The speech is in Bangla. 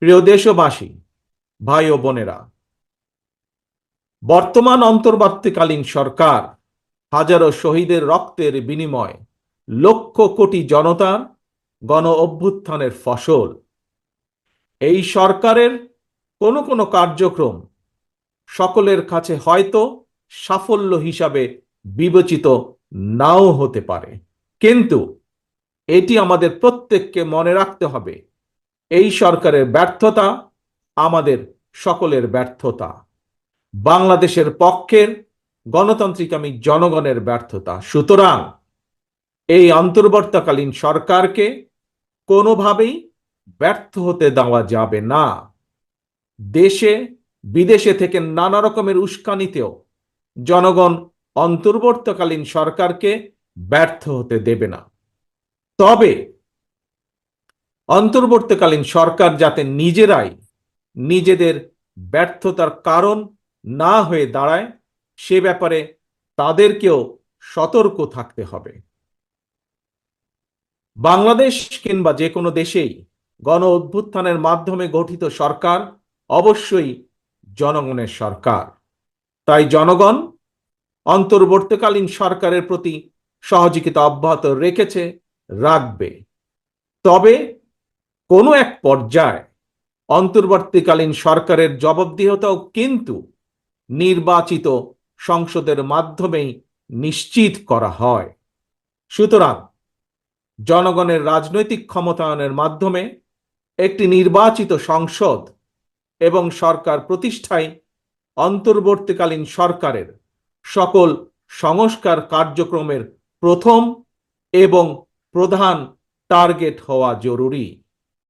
প্রিয় দেশবাসী, ভাই ও বোনেরা, বর্তমান অন্তর্বর্তীকালীন সরকার হাজারো শহীদের রক্তের বিনিময় লক্ষ কোটি জনতার গণ অভ্যুত্থানের ফসল। এই সরকারের কোনো কোনো কার্যক্রম সকলের কাছে হয়তো সাফল্য হিসাবে বিবেচিত নাও হতে পারে, কিন্তু এটি আমাদের প্রত্যেককে মনে রাখতে হবে, এই সরকারের ব্যর্থতা আমাদের সকলের ব্যর্থতা, বাংলাদেশের পক্ষের গণতান্ত্রিকামী জনগণের ব্যর্থতা। সুতরাং এই অন্তর্বর্তীকালীন সরকারকে কোনোভাবেই ব্যর্থ হতে দেওয়া যাবে না। দেশে বিদেশে থেকে নানা রকমের উস্কানিতেও জনগণ অন্তর্বর্তীকালীন সরকারকে ব্যর্থ হতে দেবে না। তবে অন্তর্বর্তীকালীন সরকার যাতে নিজেরাই নিজেদের ব্যর্থতার কারণ না হয়ে দাঁড়ায়, সে ব্যাপারে তাদেরকেও সতর্ক থাকতে হবে। বাংলাদেশ কিংবা যে কোনো দেশেই গণ অভ্যুত্থানের মাধ্যমে গঠিত সরকার অবশ্যই জনগণের সরকার। তাই জনগণ অন্তর্বর্তীকালীন সরকারের প্রতি সহযোগিতা অব্যাহত রেখেছে, রাখবে। তবে কোনো এক পর্যায়ে অন্তর্বর্তীকালীন সরকারের জবাবদিহিতাও কিন্তু নির্বাচিত সংসদের মাধ্যমেই নিশ্চিত করা হয়। সুতরাং জনগণের রাজনৈতিক ক্ষমতায়নের মাধ্যমে একটি নির্বাচিত সংসদ এবং সরকার প্রতিষ্ঠায় অন্তর্বর্তীকালীন সরকারের সকল সংস্কার কার্যক্রমের প্রথম এবং প্রধান টার্গেট হওয়া জরুরি।